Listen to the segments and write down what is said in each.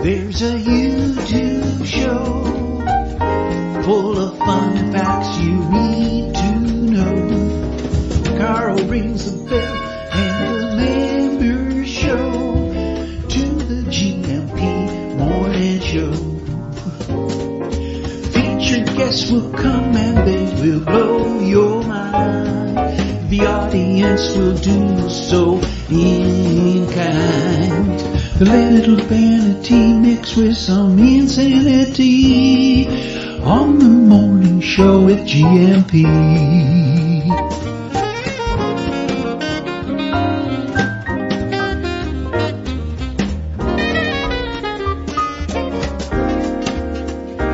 There's a YouTube show full of fun facts you need to know. Carl rings the bell and the members show to the GMP Morning Show. Featured guests will come and they will blow your mind. The audience will do so in kind. A little vanity mixed with some insanity on the morning show with GMP.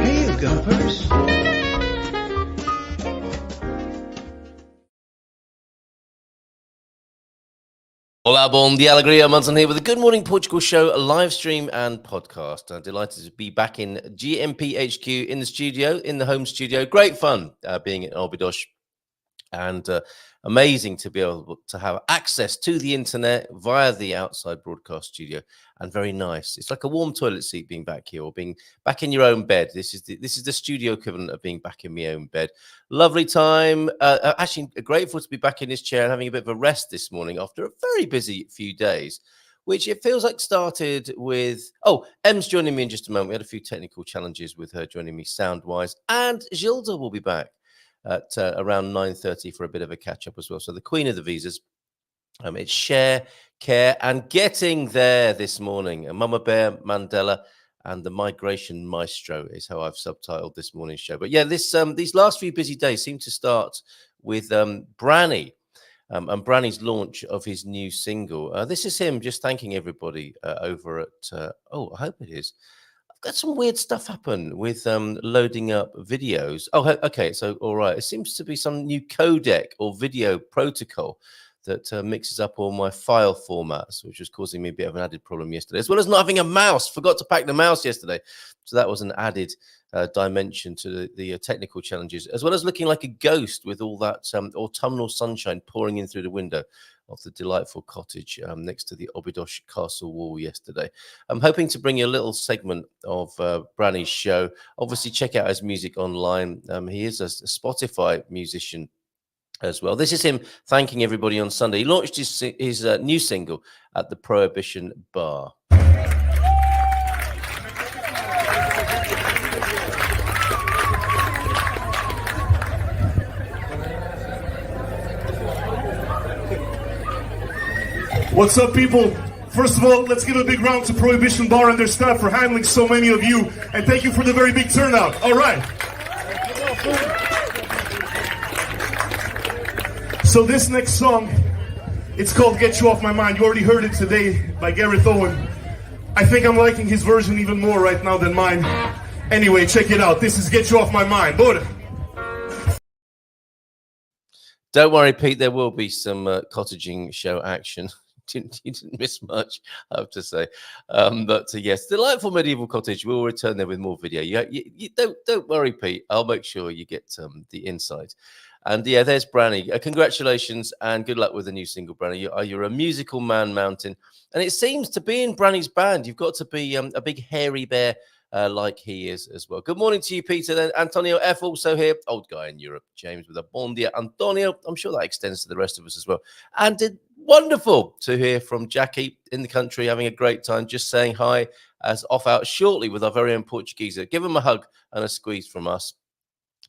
Hey, Gumpers. Hola, bon dia, alegria, Munson here with the Good Morning Portugal show, a live stream and podcast. I'm delighted to be back in GMP HQ in the studio, in the home studio. Great fun being at Obidos, and amazing to be able to have access to the internet via the outside broadcast studio, and very nice. It's like a warm toilet seat being back here, or being back in your own bed. This is the studio equivalent of being back in my own bed. Lovely time. Actually, grateful to be back in this chair and having a bit of a rest this morning after a very busy few days, which it feels like started with... Oh, Em's joining me in just a moment. We had a few technical challenges with her joining me sound-wise, and Gilda will be back at around 9:30 for a bit of a catch-up as well. So the queen of the visas, it's share, care, and getting there this morning. Mamabear, Mandela, and the migration maestro is how I've subtitled this morning's show. But yeah, these last few busy days seem to start with Branny and Branny's launch of his new single. This is him just thanking everybody over at... I hope it is. Got some weird stuff happen with loading up videos. Oh, okay. So, all right. It seems to be some new codec or video protocol that mixes up all my file formats, which was causing me a bit of an added problem yesterday, as well as not having a mouse. Forgot to pack the mouse yesterday. So that was an added dimension to the technical challenges, as well as looking like a ghost with all that autumnal sunshine pouring in through the window of the delightful cottage next to the Obidos Castle wall yesterday. I'm hoping to bring you a little segment of Branny's show. Obviously, check out his music online. He is a Spotify musician as well. This is him thanking everybody on Sunday. He launched his new single at the Prohibition Bar. What's up, people? First of all, let's give a big round to Prohibition Bar and their staff for handling so many of you. And thank you for the very big turnout. All right. So this next song, it's called Get You Off My Mind. You already heard it today by Gareth Owen. I think I'm liking his version even more right now than mine. Anyway, check it out. This is Get You Off My Mind. Bora. Don't worry, Pete. There will be some cottaging show action. You didn't miss much, I have to say. But yes, delightful medieval cottage. We'll return there with more video. You don't worry, Pete. I'll make sure you get the insight. And yeah, there's Branny. Congratulations and good luck with the new single, Branny. You're a musical man, Mountain. And it seems to be in Branny's band. You've got to be a big hairy bear like he is as well. Good morning to you, Peter. Then Antonio F. also here. Old guy in Europe. James with a bon dia. Antonio. I'm sure that extends to the rest of us as well. And wonderful to hear from Jackie in the country, having a great time, just saying hi, as off out shortly with our very own Portuguese. Give him a hug and a squeeze from us.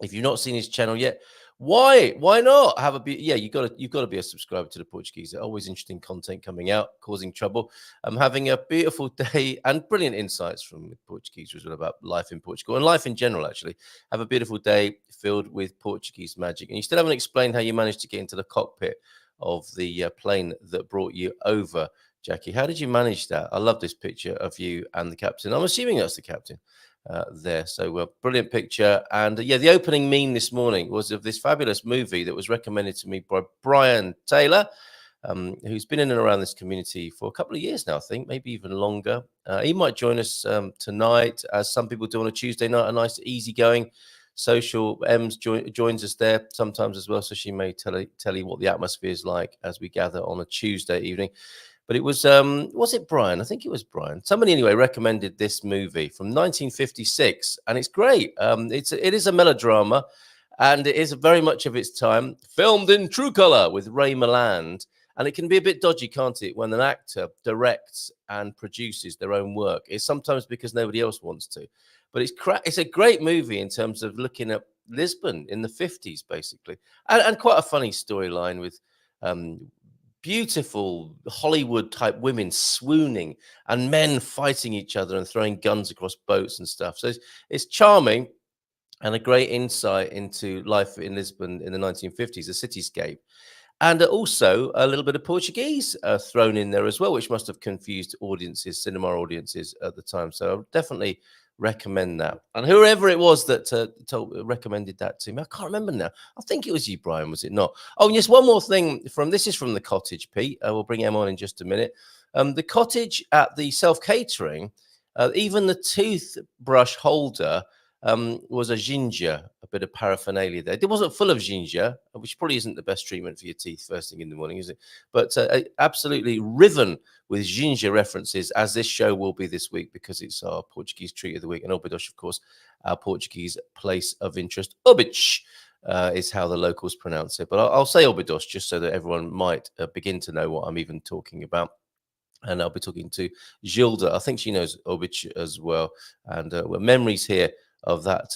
If you've not seen his channel yet, why not have you've got to be a subscriber to the Portuguese. Always interesting content coming out, causing trouble. I'm having a beautiful day and brilliant insights from the Portuguese as well about life in Portugal and life in general. Actually, have a beautiful day filled with Portuguese magic. And you still haven't explained how you managed to get into the cockpit of the plane that brought you over, Jackie. How did you manage that? I love this picture of you and the captain. I'm assuming that's the captain there. So brilliant picture. And yeah, the opening meme this morning was of this fabulous movie that was recommended to me by Brian Taylor, who's been in and around this community for a couple of years now, I think, maybe even longer. He might join us tonight, as some people do on a Tuesday night, a nice easygoing social. Ems joins us there sometimes as well, so she may tell you what the atmosphere is like as we gather on a Tuesday evening. But it was it Brian? I think it was Brian. Somebody anyway recommended this movie from 1956, and it's great. It is a melodrama, and it is very much of its time, filmed in true color with Ray Milland. And it can be a bit dodgy, can't it, when an actor directs and produces their own work? It's sometimes because nobody else wants to. But it's a great movie in terms of looking at Lisbon in the 50s, basically. And quite a funny storyline with beautiful Hollywood-type women swooning and men fighting each other and throwing guns across boats and stuff. So it's charming and a great insight into life in Lisbon in the 1950s, the cityscape. And also a little bit of Portuguese thrown in there as well, which must have confused audiences, cinema audiences at the time. So I would definitely recommend that. And whoever it was that recommended that to me, I can't remember now. I think it was you, Brian, was it not? Oh, yes, one more thing this is from the cottage, Pete. We'll bring Em on in just a minute. The cottage at the self-catering, even the toothbrush holder was a ginger, a bit of paraphernalia there. It wasn't full of ginger, which probably isn't the best treatment for your teeth first thing in the morning, is it? But absolutely riven with ginger references, as this show will be this week, because it's our Portuguese treat of the week. And Óbidos, of course, our Portuguese place of interest. Óbidos is how the locals pronounce it. But I'll say Óbidos just so that everyone might begin to know what I'm even talking about. And I'll be talking to Gilda. I think she knows Óbidos as well. And memories here of that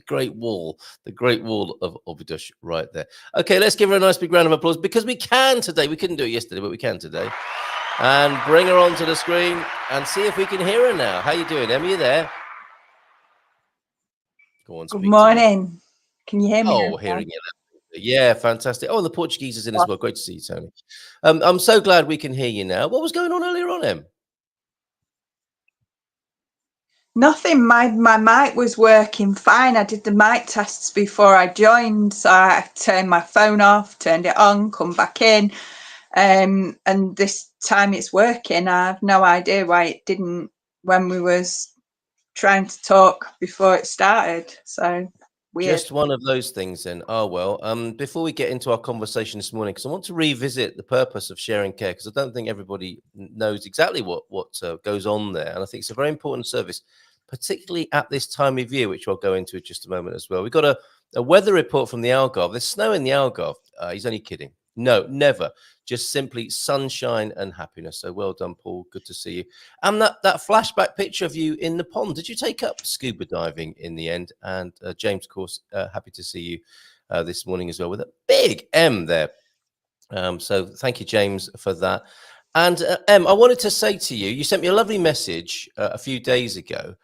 great wall, the Great Wall of Óbidos right there. Okay, let's give her a nice big round of applause, because we can today. We couldn't do it yesterday, but we can today. And bring her onto the screen and see if we can hear her now. How you doing, Emma? You there? Go on. Good morning. Can you hear me? Oh, hearing you. Yeah, fantastic. Oh, and the Portuguese is in as well. Great to see you, Tony. I'm so glad we can hear you now. What was going on earlier on, Em? Nothing. My mic was working fine. I did the mic tests before I joined, so I turned my phone off, turned it on, come back in, and this time it's working. I have no idea why it didn't when we was trying to talk before it started. So weird. Just one of those things then. Oh, well, before we get into our conversation this morning, because I want to revisit the purpose of sharing care, because I don't think everybody knows exactly what goes on there. And I think it's a very important service, particularly at this time of year, which I'll go into in just a moment as well. We've got a weather report from the Algarve. There's snow in the Algarve. He's only kidding. No, never. Just simply sunshine and happiness. So well done, Paul. Good to see you. And that flashback picture of you in the pond. Did you take up scuba diving in the end? And James, of course, happy to see you this morning as well, with a big M there. So thank you, James, for that. And Em, I wanted to say to you, you sent me a lovely message a few days ago.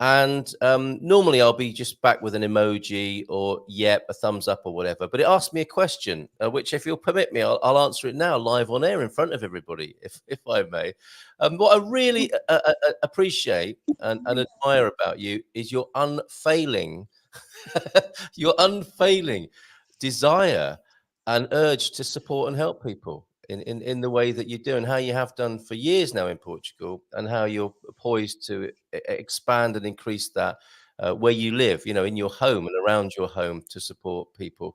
And normally I'll be just back with an emoji or a thumbs up or whatever. But it asked me a question, which, if you'll permit me, I'll answer it now live on air in front of everybody, if I may. What I really appreciate and admire about you is your unfailing, desire and urge to support and help people in the way that you do, and how you have done for years now in Portugal, and how you're poised to expand and increase that where you live, in your home and around your home, to support people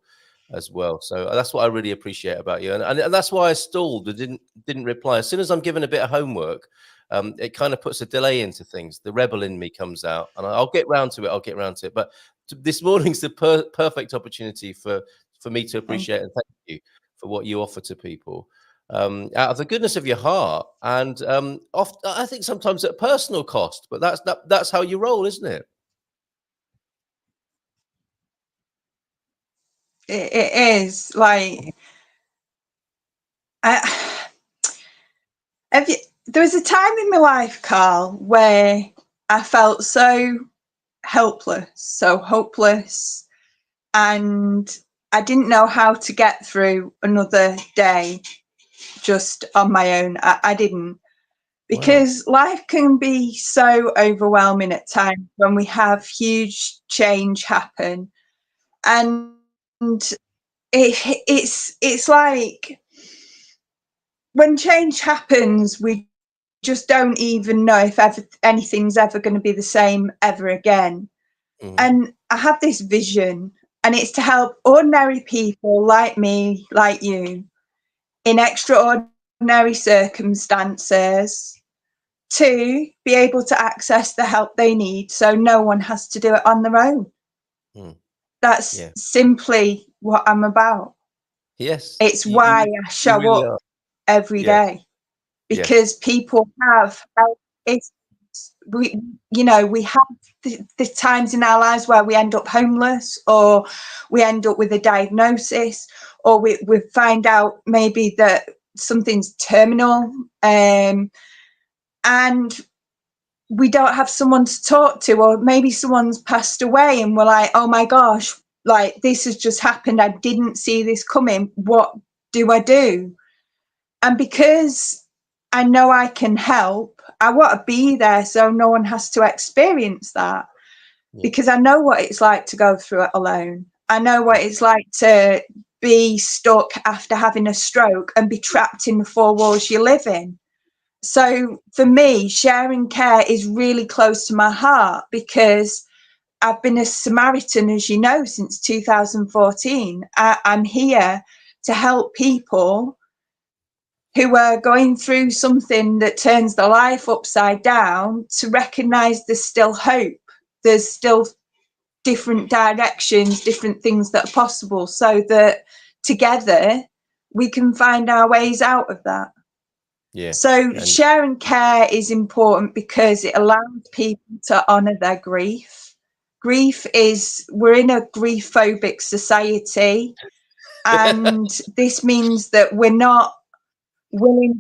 as well. So that's what I really appreciate about you, and that's why I stalled and didn't reply. As soon as I'm given a bit of homework, it kind of puts a delay into things. The rebel in me comes out, and I'll get round to it. But this morning's the perfect opportunity for me to appreciate and thank you for what you offer to people. Out of the goodness of your heart, and I think sometimes at personal cost, but that's how you roll, isn't it? It is like there was a time in my life, Carl, where I felt so helpless, so hopeless, and I didn't know how to get through another day just on my own. I didn't, because life can be so overwhelming at times when we have huge change happen, and it's like when change happens, we just don't even know if anything's ever going to be the same ever again. And I have this vision, and it's to help ordinary people like me, like you, in extraordinary extraordinary circumstances, to be able to access the help they need so no one has to do it on their own. That's simply what I'm about. Yes. It's why I show really up every day, because people have it's we have the times in our lives where we end up homeless, or we end up with a diagnosis, or we find out maybe that something's terminal, and we don't have someone to talk to, or maybe someone's passed away and we're like, oh my gosh, like this has just happened, I didn't see this coming, what do I do? And because I know I can help, I want to be there so no one has to experience that, because I know what it's like to go through it alone. I know what it's like to be stuck after having a stroke and be trapped in the four walls you live in. So for me, sharing care is really close to my heart, because I've been a Samaritan, as you know, since 2014. I'm here to help people who are going through something that turns their life upside down, to recognise there's still hope. There's still different directions, different things that are possible, so that together we can find our ways out of that. So sharing care is important because it allows people to honour their grief. Grief is, we're in a grief-phobic society, and this means that we're not willing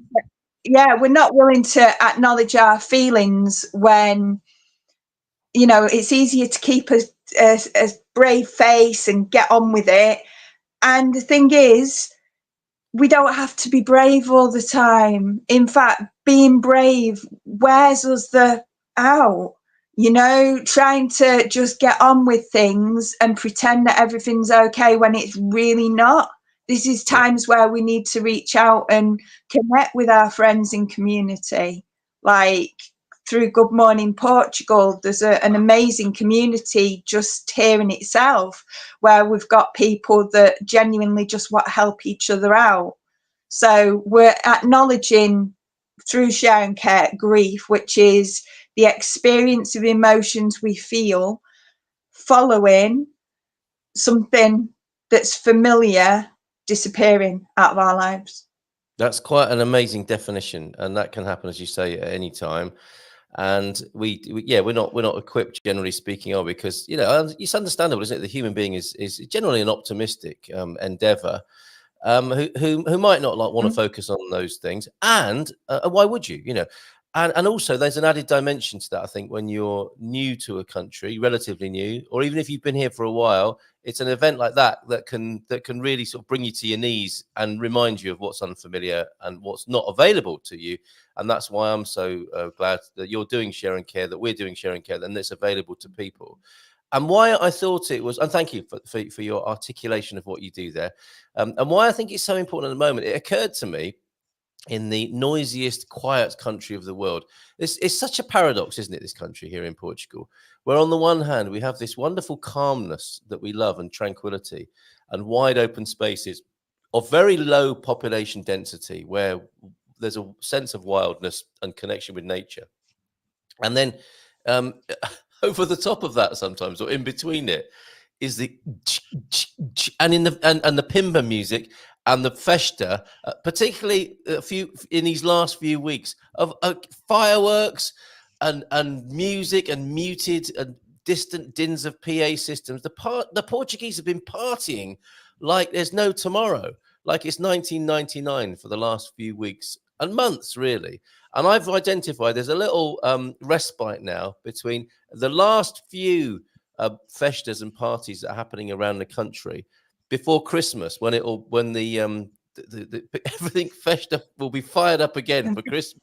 to acknowledge our feelings when, it's easier to keep a brave face and get on with it. And the thing is, we don't have to be brave all the time. In fact, being brave wears us out, trying to just get on with things and pretend that everything's okay when it's really not. This is times where we need to reach out and connect with our friends and community. Like through Good Morning Portugal, there's an amazing community just here in itself, where we've got people that genuinely just want to help each other out. So we're acknowledging, through sharing care, grief, which is the experience of emotions we feel following something that's familiar disappearing out of our lives. That's quite an amazing definition, and that can happen, as you say, at any time. And we're not equipped, generally speaking, are we? Because it's understandable, isn't it? The human being is generally an optimistic endeavor, who might not want to focus on those things. And why would you? And also there's an added dimension to that. I think when you're new to a country, relatively new, or even if you've been here for a while, it's an event like that can really sort of bring you to your knees and remind you of what's unfamiliar and what's not available to you. And that's why I'm so glad that you're doing sharing care, that we're doing sharing care, and it's available to people. And why I thought it was, and thank you for your articulation of what you do there, and why I think it's so important at the moment. It occurred to me, in the noisiest, quiet country of the world, it's such a paradox, isn't it, this country here in Portugal, where on the one hand we have this wonderful calmness that we love, and tranquility, and wide open spaces of very low population density, where there's a sense of wildness and connection with nature. And then over the top of that, sometimes, or in between it, is the and the pimba music and the festa, particularly in these last few weeks, of fireworks and music and muted and distant dins of PA systems. The Portuguese have been partying like there's no tomorrow, like it's 1999 for the last few weeks and months, really. And I've identified there's a little respite now between the last few festas and parties that are happening around the country before Christmas, when the everything festa will be fired up again for Christmas.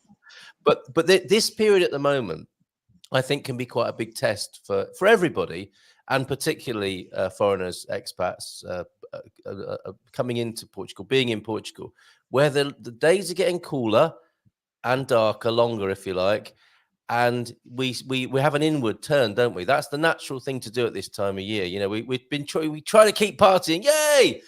But this period at the moment, I think, can be quite a big test for everybody, and particularly foreigners, expats coming into Portugal, being in Portugal, where the days are getting cooler and darker, longer, if you like, and we have an inward turn, don't we? That's the natural thing to do at this time of year. We try to keep partying, yay!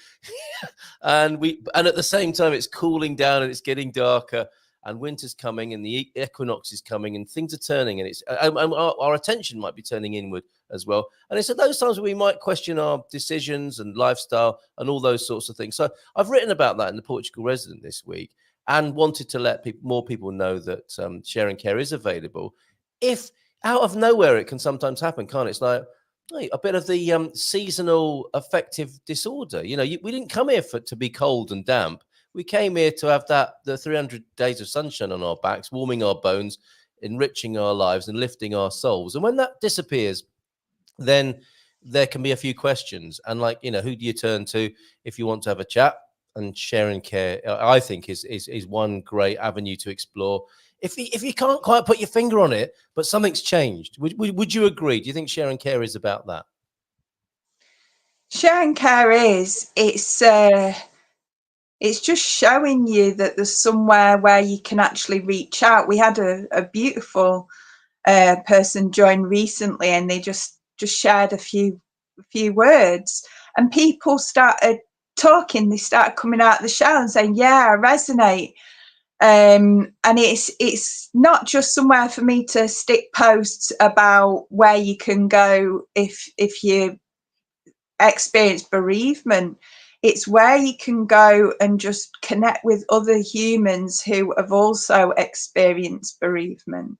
and at the same time it's cooling down and it's getting darker and winter's coming and the equinox is coming and things are turning, and it's our attention might be turning inward as well. And it's at those times where we might question our decisions and lifestyle and all those sorts of things. So I've written about that in the Portugal Resident this week and wanted to let more people know that sharing care is available. If out of nowhere, it can sometimes happen, can't it? It's like a bit of the seasonal affective disorder. You know, we didn't come here to be cold and damp. We came here to have the 300 days of sunshine on our backs, warming our bones, enriching our lives and lifting our souls. And when that disappears, then there can be a few questions. And like, you know, who do you turn to if you want to have a chat? And sharing care, I think, is one great avenue to explore. If you can't quite put your finger on it, but something's changed, would you agree? Do you think sharing care is about that? Sharing care it's just showing you that there's somewhere where you can actually reach out. We had a beautiful person join recently, and they just shared a few words, and people started talking. They started coming out of the shell and saying, "Yeah, I resonate." And it's not just somewhere for me to stick posts about where you can go if you experience bereavement. It's where you can go and just connect with other humans who have also experienced bereavement.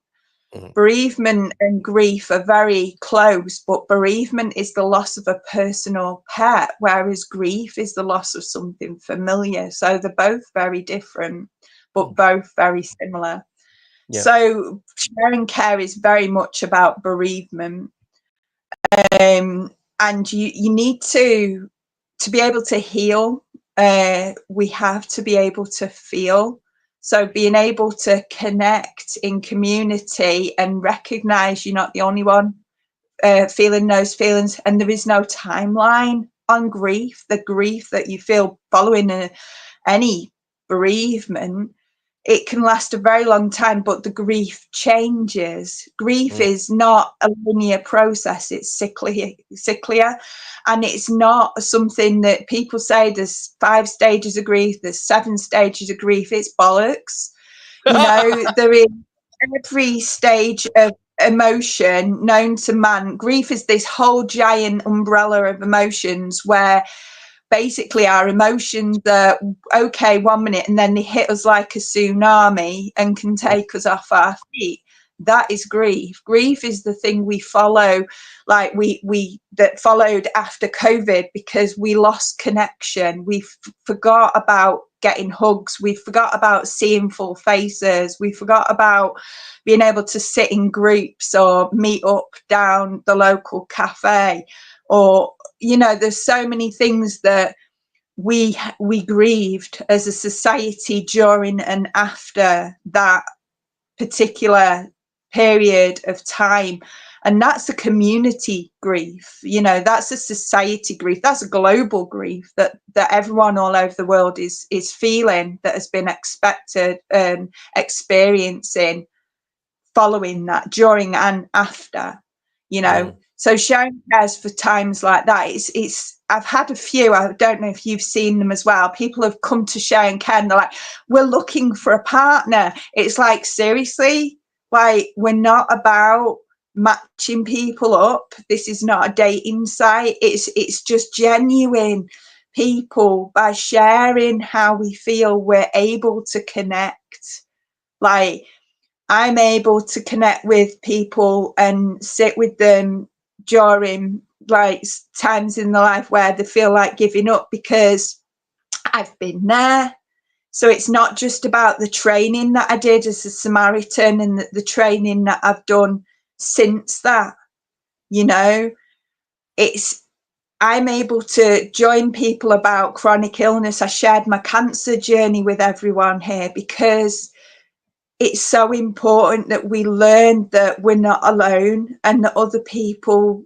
Mm-hmm. Bereavement and grief are very close, but bereavement is the loss of a personal pet, whereas grief is the loss of something familiar. So they're both very different, but both very similar. Yeah. So sharing care is very much about bereavement. And you need to be able to heal. We have to be able to feel. So being able to connect in community and recognize you're not the only one feeling those feelings, and there is no timeline on grief. The grief that you feel following any bereavement, it can last a very long time, but the grief changes. Grief is not a linear process. It's cyclier, and it's not something that people say there's 5 stages of grief, there's 7 stages of grief. It's bollocks. You know, there is every stage of emotion known to man. Grief is this whole giant umbrella of emotions where basically our emotions are okay 1 minute and then they hit us like a tsunami and can take us off our feet. That is grief. Grief is the thing we follow, like we that followed after COVID, because we lost connection. We forgot about getting hugs. We forgot about seeing full faces. We forgot about being able to sit in groups or meet up down the local cafe. Or, you know, there's so many things that we grieved as a society during and after that particular period of time. And that's a community grief, you know, that's a society grief, that's a global grief that everyone all over the world is feeling, that has been expected and experiencing following that, during and after, you know. So sharing cares for times like that, it's I've had a few, I don't know if you've seen them as well. People have come to sharing care and they're like, we're looking for a partner. It's like, seriously, like, we're not about matching people up. This is not a dating site. It's just genuine people. By sharing how we feel, we're able to connect. Like, I'm able to connect with people and sit with them during like times in their life where they feel like giving up, because I've been there. So it's not just about the training that I did as a Samaritan and the training that I've done since that, you know. I'm able to join people about chronic illness. I shared my cancer journey with everyone here because it's so important that we learn that we're not alone and that other people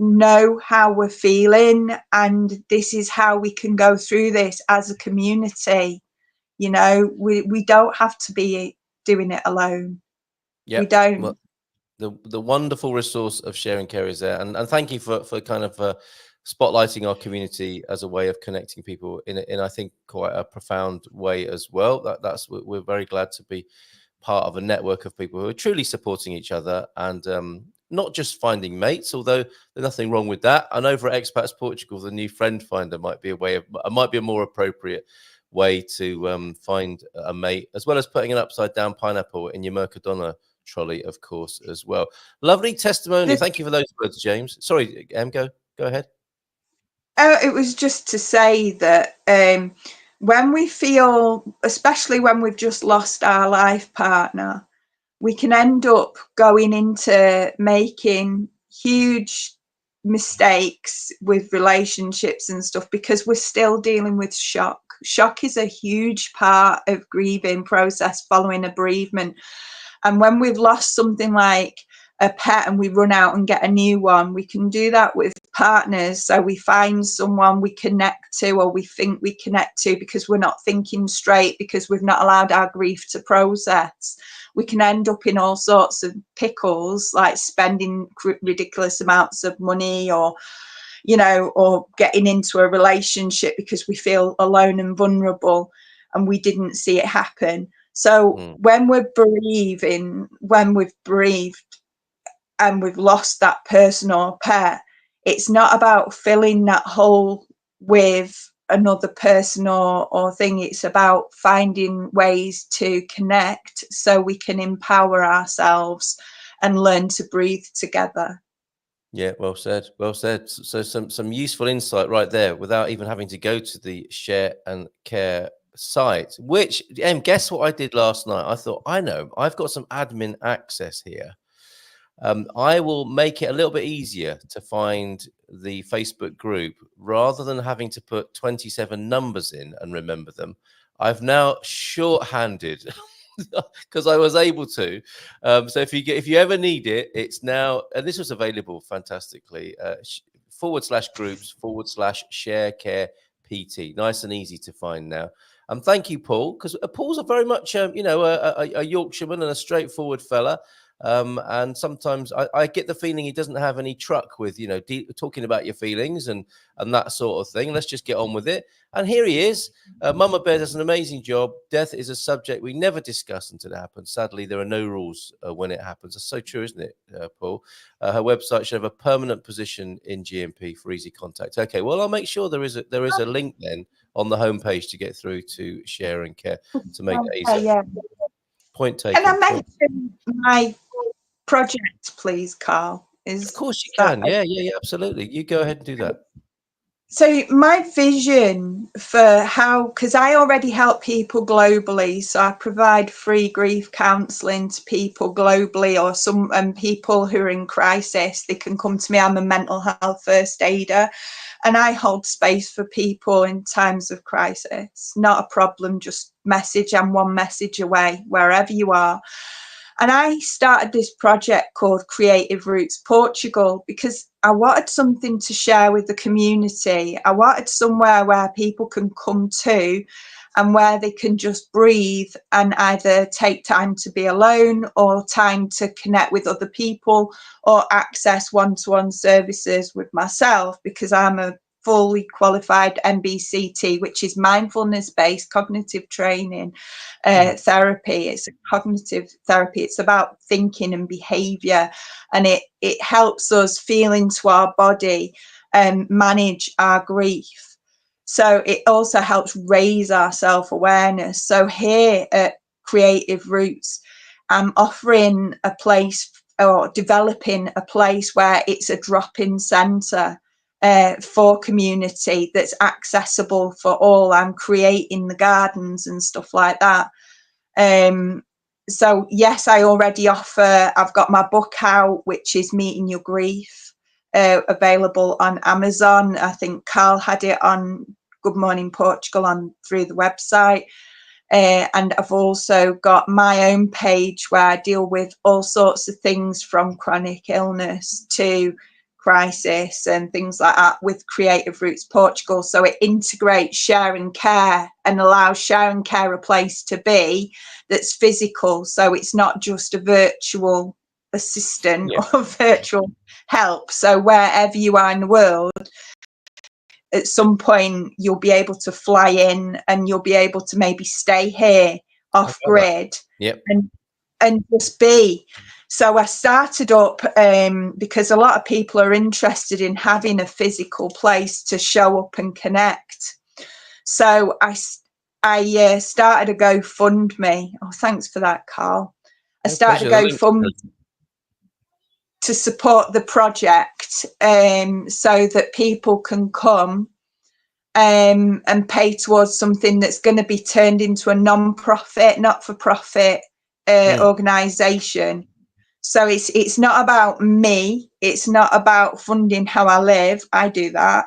know how we're feeling, and this is how we can go through this as a community. You know, we don't have to be doing it alone. We don't. Well, the wonderful resource of sharing care is there, and thank you for kind of spotlighting our community as a way of connecting people in I think quite a profound way as well. We're very glad to be part of a network of people who are truly supporting each other and not just finding mates, although there's nothing wrong with that. And over at Expats Portugal, the new friend finder might be a more appropriate way to find a mate, as well as putting an upside down pineapple in your Mercadona trolley, of course, as well. Lovely testimony. Thank you for those words, James. Sorry, go ahead. It was just to say that when we feel, especially when we've just lost our life partner, we can end up going into making huge mistakes with relationships and stuff because we're still dealing with shock. Shock is a huge part of grieving process following a bereavement. And when we've lost something like a pet and we run out and get a new one, we can do that with partners. So we find someone we connect to, or we think we connect to, because we're not thinking straight, because we've not allowed our grief to process. We can end up in all sorts of pickles, like spending ridiculous amounts of money, or or getting into a relationship because we feel alone and vulnerable and we didn't see it happen. So when we've bereaved and we've lost that person or pet, it's not about filling that hole with another person or thing. It's about finding ways to connect so we can empower ourselves and learn to breathe together. Yeah, well said. Well said. So some useful insight right there without even having to go to the Share and Care site, which, guess what I did last night? I thought, I know, I've got some admin access here. I will make it a little bit easier to find the Facebook group rather than having to put 27 numbers in and remember them. I've now shorthanded because I was able to. So if you ever need it, it's now, and this was available fantastically, /groups/share care PT. Nice and easy to find now. Thank you, Paul, because Paul's a very much, a Yorkshireman and a straightforward fella. And sometimes I get the feeling he doesn't have any truck with, talking about your feelings and that sort of thing. Let's just get on with it. And here he is. Mamabear does an amazing job. Death is a subject we never discuss until it happens. Sadly, there are no rules when it happens. That's so true, isn't it, Paul? Her website should have a permanent position in GMP for easy contact. Okay, well, I'll make sure there is a link then on the homepage to get through to Share and Care to make that easier. Yeah. Point taken. Can I mention my project, please, Carl? Of course you can. Yeah, absolutely. You go ahead and do that. So my vision for because I already help people globally, so I provide free grief counselling to people globally, or people who are in crisis. They can come to me. I'm a mental health first aider, and I hold space for people in times of crisis. Not a problem, just message. I'm one message away, wherever you are. And I started this project called Creative Roots Portugal because I wanted something to share with the community. I wanted somewhere where people can come to and where they can just breathe and either take time to be alone or time to connect with other people or access one-to-one services with myself, because I'm a fully qualified MBCT, which is mindfulness-based cognitive training therapy. It's a cognitive therapy. It's about thinking and behavior, and it helps us feel into our body and manage our grief. So it also helps raise our self-awareness. So here at Creative Roots, I'm offering a place, or developing a place, where it's a drop-in centre for community that's accessible for all. I'm creating the gardens and stuff like that. So yes, I already offer, I've got my book out, which is Meeting Your Grief, available on Amazon. I think Carl had it on Good Morning Portugal through the website. And I've also got my own page where I deal with all sorts of things from chronic illness to crisis and things like that with Creative Roots Portugal. So it integrates share and care and allows share and care a place to be that's physical. So it's not just a virtual assistant or virtual help. So wherever you are in the world, at some point you'll be able to fly in and you'll be able to maybe stay here off grid. Yep. And just be. So I started up because a lot of people are interested in having a physical place to show up and connect. So I started a GoFundMe. Oh, thanks for that, Carl. I started a GoFundMe to support the project, so that people can come and pay towards something that's going to be turned into a non-profit, not-for-profit organisation. So it's not about me. It's not about funding how I live. I do that.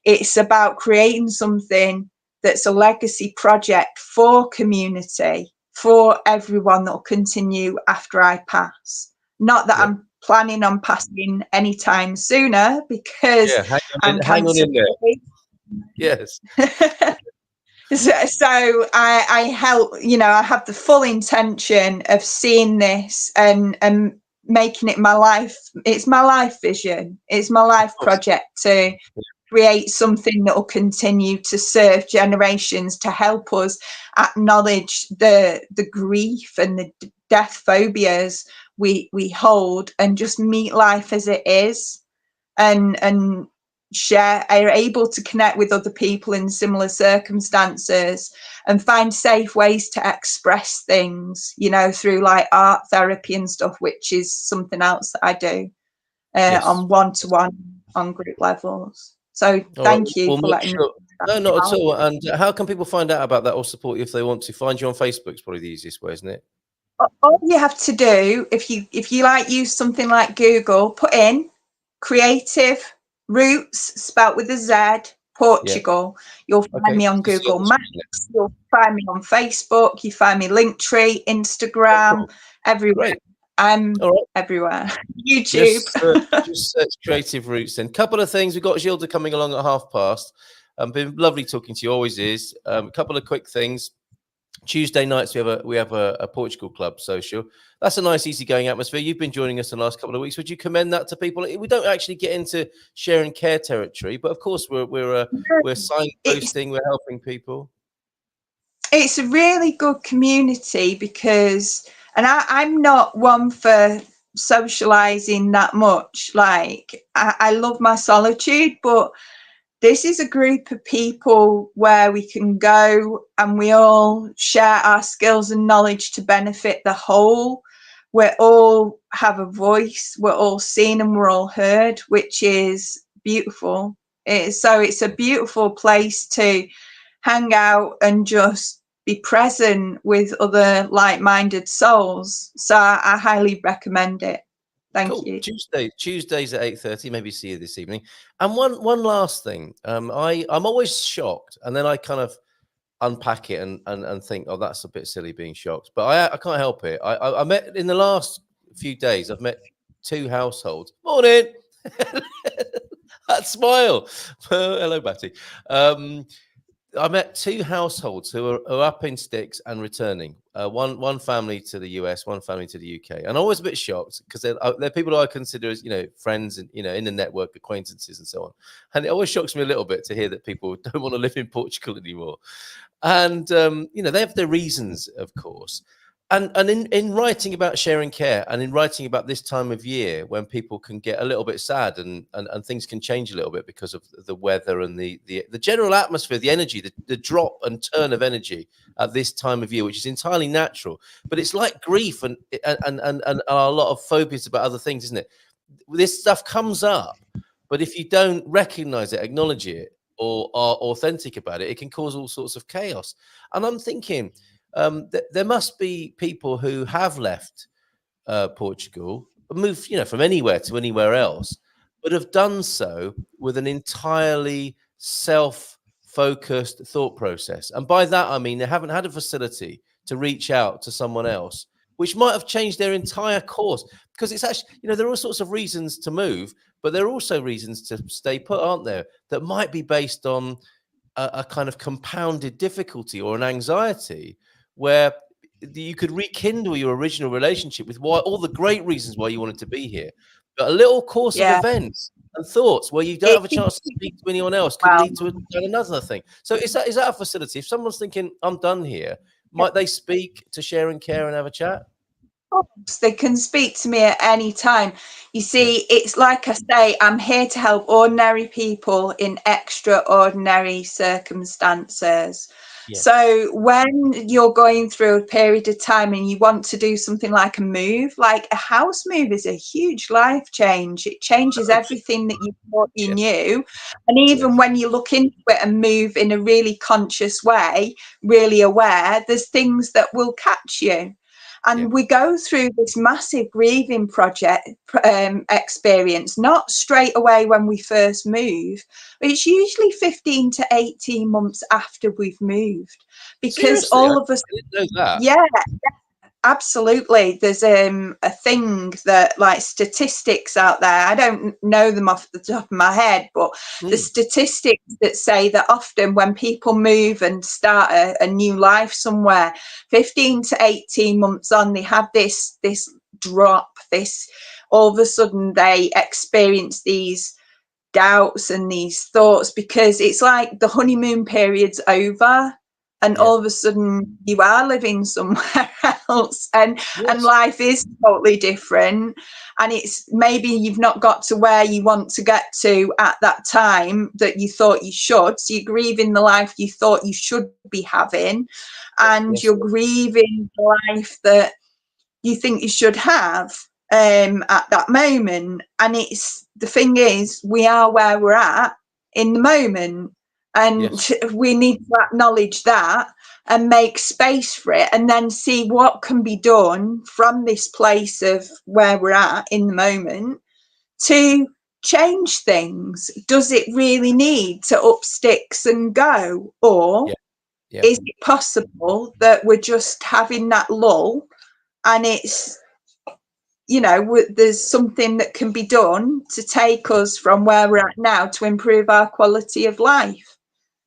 It's about creating something that's a legacy project for community, for everyone that will continue after I pass. Not that I'm planning on passing anytime sooner, because I'm hang on in there. Yes. So I help, I have the full intention of seeing this and making it my life. It's my life vision. It's my life project to create something that will continue to serve generations, to help us acknowledge the grief and the death phobias we hold, and just meet life as it is, and share, are able to connect with other people in similar circumstances and find safe ways to express things, through like art therapy and stuff, which is something else that I do on one-to-one, on group levels. So thank you for letting me. No, not at all. And how can people find out about that or support you if they want to? Find you on Facebook is probably the easiest way, isn't it? All you have to do, if you like use something like Google, put in Creative Roots, spelt with a Z, Portugal. You'll find me on Google Maps. You'll find me on Facebook. You find me Linktree, Instagram, everywhere. Great. I'm everywhere. YouTube. Just search Creative Roots. Then couple of things. We've got Gilda coming along at past. Been lovely talking to you. Always is. A couple of quick things. Tuesday nights we have a Portugal club social. That's a nice, easygoing atmosphere. You've been joining us in the last couple of weeks. Would you commend that to people? We don't actually get into sharing care territory, but of course we're signposting, we're helping people. It's a really good community because, and I'm not one for socializing that much. Like I love my solitude, but this is a group of people where we can go and we all share our skills and knowledge to benefit the whole. We all have a voice, we're all seen and we're all heard, which is beautiful. So it's a beautiful place to hang out and just be present with other like-minded souls. So I highly recommend it. Thank you. Tuesdays at 8:30. Maybe see you this evening. And one last thing. I'm always shocked, and then I kind of unpack it and think, oh, that's a bit silly being shocked. But I can't help it. I met in the last few days. I've met 2 households. Morning. That smile. Hello, Batty. I met 2 households who are up in sticks and returning. One family to the US, one family to the UK, and I was a bit shocked because they're people I consider as friends and in the network, acquaintances, and so on. And it always shocks me a little bit to hear that people don't want to live in Portugal anymore. And they have their reasons, of course. And in writing about sharing care and in writing about this time of year when people can get a little bit sad and things can change a little bit because of the weather and the general atmosphere, the energy, the drop and turn of energy at this time of year, which is entirely natural. But it's like grief and a lot of phobias about other things, isn't it? This stuff comes up, but if you don't recognize it, acknowledge it, or are authentic about it, it can cause all sorts of chaos. And I'm thinking, there must be people who have left Portugal, moved, from anywhere to anywhere else, but have done so with an entirely self-focused thought process. And by that, I mean they haven't had a facility to reach out to someone else, which might have changed their entire course. Because it's actually, there are all sorts of reasons to move, but there are also reasons to stay put, aren't there? That might be based on a kind of compounded difficulty or an anxiety, where you could rekindle your original relationship with all the great reasons why you wanted to be here. But a little course of events and thoughts where you don't have a chance to speak to anyone else could lead to another thing. So is that a facility? If someone's thinking, I'm done here, might they speak to Share and Care and have a chat? They can speak to me at any time. You see, it's like I say, I'm here to help ordinary people in extraordinary circumstances. So when you're going through a period of time and you want to do something like a move, like a house move is a huge life change. It changes everything that you thought you knew. And even when you look into it and move in a really conscious way, really aware, there's things that will catch you. And we go through this massive grieving project experience, not straight away when we first move, but it's usually 15 to 18 months after we've moved. Because Seriously? all of us, I didn't know that. Yeah, absolutely. There's a thing that, like, statistics out there, I don't know them off the top of my head, but the statistics that say that often when people move and start a new life somewhere, 15 to 18 months on, they have this drop, all of a sudden they experience these doubts and these thoughts, because it's like the honeymoon period's over. And all of a sudden you are living somewhere else, and life is totally different. And it's maybe you've not got to where you want to get to at that time that you thought you should. So you're grieving the life you thought you should be having, and you're grieving the life that you think you should have at that moment. And the thing is, we are where we're at in the moment. And we need to acknowledge that and make space for it, and then see what can be done from this place of where we're at in the moment to change things. Does it really need to up sticks and go? Or is it possible that we're just having that lull, and it's, there's something that can be done to take us from where we're at now to improve our quality of life?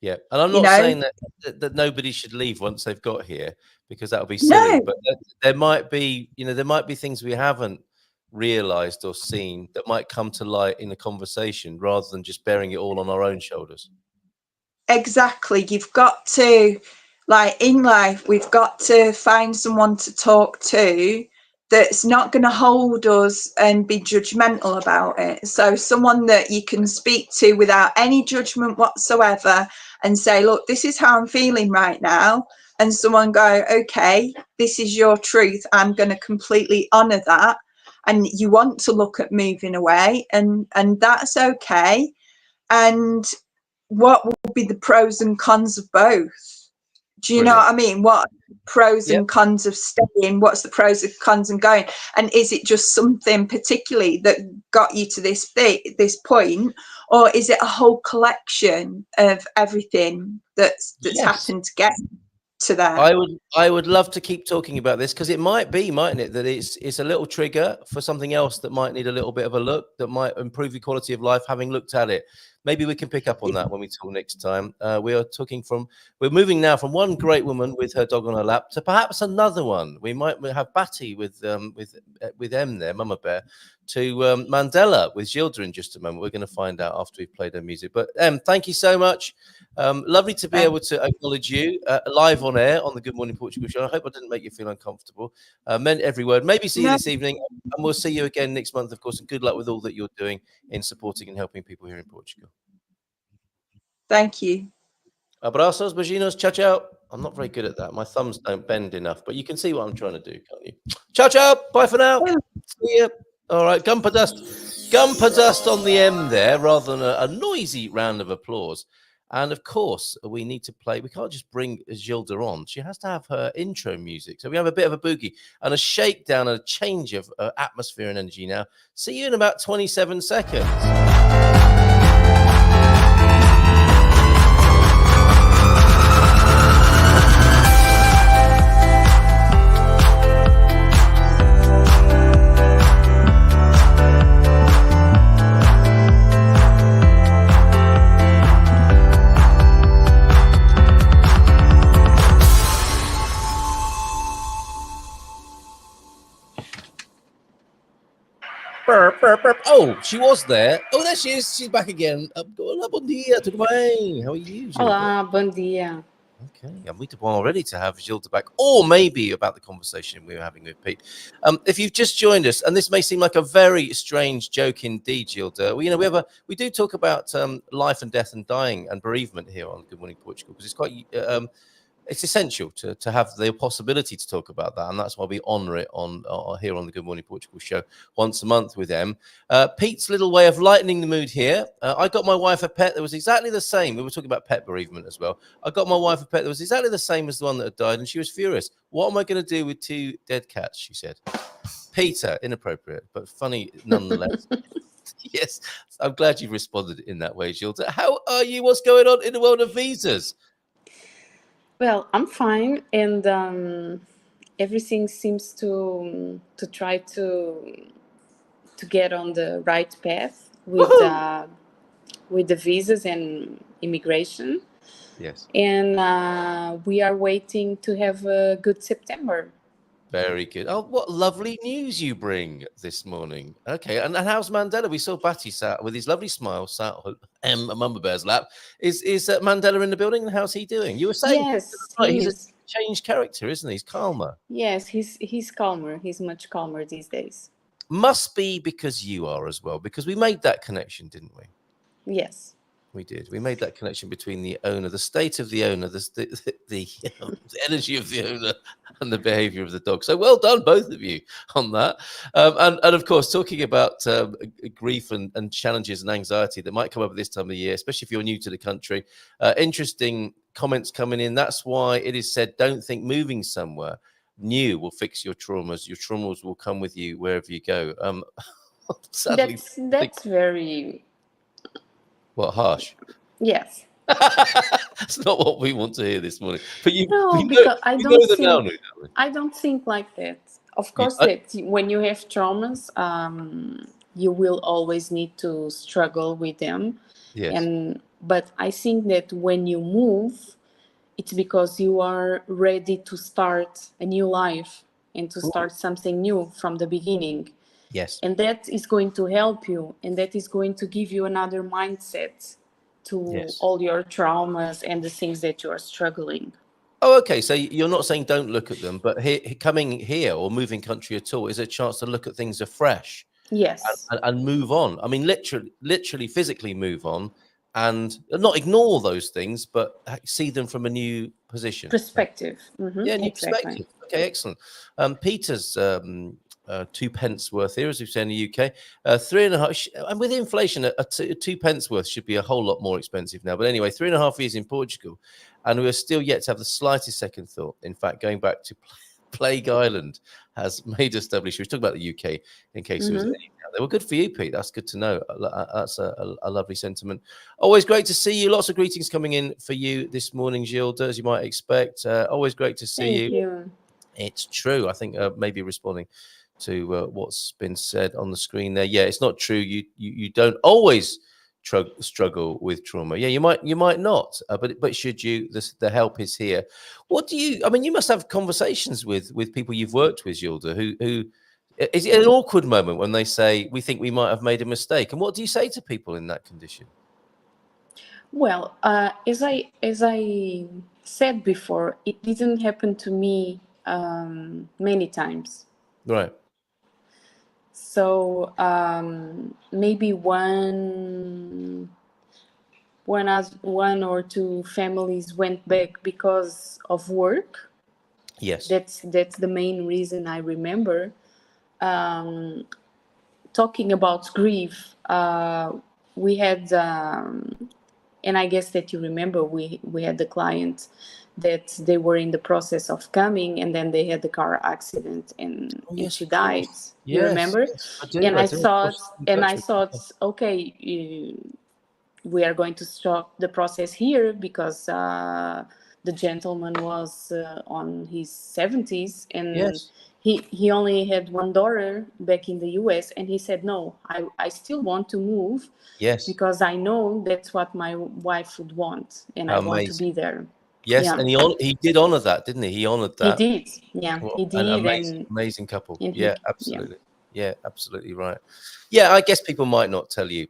Yeah, and I'm not saying that nobody should leave once they've got here, because that would be silly. But there might be, things we haven't realized or seen that might come to light in the conversation, rather than just bearing it all on our own shoulders. Exactly. You've got to, like in life, we've got to find someone to talk to that's not going to hold us and be judgmental about it. So someone that you can speak to without any judgment whatsoever and say, look, this is how I'm feeling right now. And someone go, okay, this is your truth. I'm going to completely honor that. And you want to look at moving away, and that's okay. And what will be the pros and cons of both? Do you know what I mean? What pros and cons of staying? What's the pros and cons of going? And is it just something particularly that got you to this point, or is it a whole collection of everything that's happened to get to that? I would love to keep talking about this, because it might be, mightn't it, that it's a little trigger for something else that might need a little bit of a look, that might improve your quality of life, having looked at it. Maybe we can pick up on that when we talk next time. We're moving now from one great woman with her dog on her lap to perhaps another one. We might have Batty with M there, Mamabear, to Mandela with Gilda in just a moment. We're going to find out after we've played her music. But thank you so much. Lovely to be able to acknowledge you live on air on the Good Morning Portugal show. I hope I didn't make you feel uncomfortable. Meant every word. Maybe see you this evening, and we'll see you again next month, of course. And good luck with all that you're doing in supporting and helping people here in Portugal. Thank you. Abrazos, beijinhos, ciao, ciao. I'm not very good at that. My thumbs don't bend enough, but you can see what I'm trying to do, can't you? Ciao, ciao. Bye for now. See ya. All right, Gumper dust on the M there, rather than a noisy round of applause. And of course, we need to play. We can't just bring Gilda on. She has to have her intro music. So we have a bit of a boogie and a shakedown and a change of atmosphere and energy now. See you in about 27 seconds. Burp, burp, burp. Oh, she was there. Oh, there she is. She's back again. Olá, bom dia, tudo bem? How are you, Gilda? Olá, bom dia. Okay, I'm waiting already to have Gilda back, or maybe about the conversation we were having with Pete. If you've just joined us, and this may seem like a very strange joke indeed, Gilda, we do talk about life and death and dying and bereavement here on Good Morning Portugal, because it's quite it's essential to have the possibility to talk about that, and that's why we honour it on here on the Good Morning Portugal show once a month with them. Pete's little way of lightening the mood here. I got my wife a pet that was exactly the same. We were talking about pet bereavement as well. I got my wife a pet that was exactly the same as the one that had died, and she was furious. What am I going to do with 2 dead cats? She said. Peter, inappropriate, but funny nonetheless. Yes, I'm glad you responded in that way, Gilda. How are you? What's going on in the world of visas? Well, I'm fine, and everything seems to try to get on the right path with the visas and immigration. Yes. And we are waiting to have a good September. Very good. Oh, what lovely news you bring this morning. Okay, and how's Mandela? We saw Batty sat with his lovely smile, sat on Mamabear's lap. Is Mandela in the building, and how's he doing? You were saying, Yes, right, he he's is. a changed character, isn't he? He's calmer. Yes, he's calmer. He's much calmer these days. Must be because you are as well, because we made that connection, didn't we? Yes. We did. We made that connection between the owner, the state of the owner, the energy of the owner, and the behavior of the dog. So well done, both of you, on that. And of course, talking about grief and challenges and anxiety that might come up at this time of the year, especially if you're new to the country. Interesting comments coming in. That's why it is said, don't think moving somewhere new will fix your traumas. Your traumas will come with you wherever you go. Sadly, That's very... What, harsh? Yes. That's not what we want to hear this morning. But because I don't think like that. Of course, that when you have traumas, you will always need to struggle with them. Yes. But I think that when you move, it's because you are ready to start a new life and to start something new from the beginning. Yes. And that is going to help you, and that is going to give you another mindset to all your traumas and the things that you are struggling. Oh, okay. So you're not saying don't look at them, but coming here or moving country at all is a chance to look at things afresh. Yes. And move on. I mean, literally, physically move on, and not ignore those things, but see them from a new position. Perspective. Mm-hmm. Yeah, new exactly. perspective. Okay, excellent. Peter's 2 pence worth here, as we've said in the UK. 3.5, and with inflation, a 2 pence worth should be a whole lot more expensive now. But anyway, 3.5 years in Portugal, and we're still yet to have the slightest second thought. In fact, going back to Plague Island has made us doubly sure. We're talking about the UK in case there was any doubt. They were good for you, Pete. That's good to know. That's a lovely sentiment. Always great to see you. Lots of greetings coming in for you this morning, Gilda, as you might expect. Always great to see you. It's true. I think maybe responding to what's been said on the screen there. Yeah, it's not true. You don't always struggle with trauma. Yeah, you might not, but should you, the help is here. What do you, I mean, you must have conversations with people you've worked with, Gilda, who is it an awkward moment when they say, we think we might have made a mistake? And what do you say to people in that condition? Well, as I said before, it didn't happen to me many times. Right. So maybe one or two families went back because of work. Yes. That's the main reason I remember. Talking about grief, we had, and I guess that you remember, we had the client that they were in the process of coming, and then they had the car accident, and she died. You remember? Yes, I do. And I thought, okay, we are going to stop the process here because the gentleman was on his 70s, and he only had one daughter back in the US, and he said, no, I still want to move because I know that's what my wife would want, and I want to be there. Yes, and he did honor that, didn't he? He honored that. He did, yeah. Well, he did. An amazing couple. Absolutely. Yeah, absolutely right. Yeah, I guess people might not tell you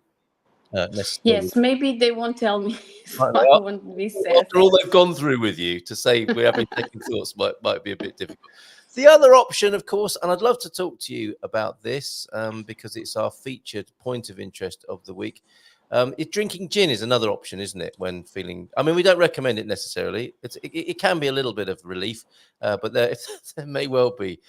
necessarily. Yes, maybe they won't tell me, so Right, I won't be sad. after all they've gone through with you, to say we're having second thoughts might be a bit difficult. The other option, of course, and I'd love to talk to you about this because it's our featured point of interest of the week. Drinking gin is another option, isn't it? When feeling, I mean, we don't recommend it necessarily. It can be a little bit of relief, but there may well be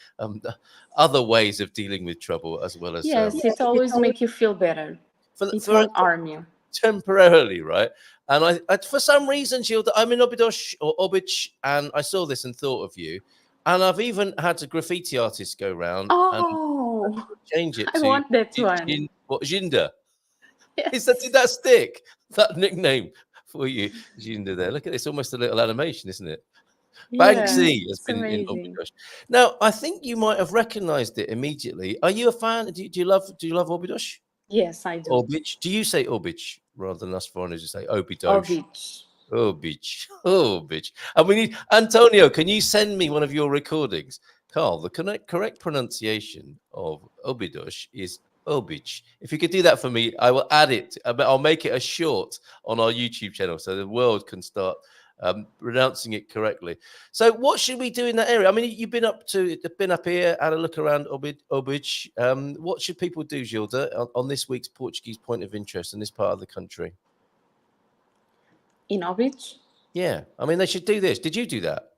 other ways of dealing with trouble as well as. Yes, it always makes you feel better. It for won't harm you. temporarily, right? And I for some reason, Gilda, I'm in Obidosh or Obich, and I saw this and thought of you. And I've even had a graffiti artist go around and change it I to want that one. Gilda. Yes. Did that stick? That nickname for you, Gilda there. Look at this, almost a little animation, isn't it? Banksy has been amazing. in Obidosh. Now, I think you might have recognized it immediately. Are you a fan? Do you love Obidosh? Yes, I do. Obich. Do you say Obich rather than us foreigners who say Obidosh? Obich. Obich. And we need Antonio. Can you send me one of your recordings, Carl? The correct pronunciation of Obidosh is Obich. If you could do that for me, I will add it. I'll make it a short on our YouTube channel so the world can start pronouncing it correctly. So, what should we do in that area? I mean, you've been up here, had a look around Obich. What should people do, Gilda, on this week's Portuguese point of interest in this part of the country? In Obich? Yeah, I mean, they should do this. Did you do that,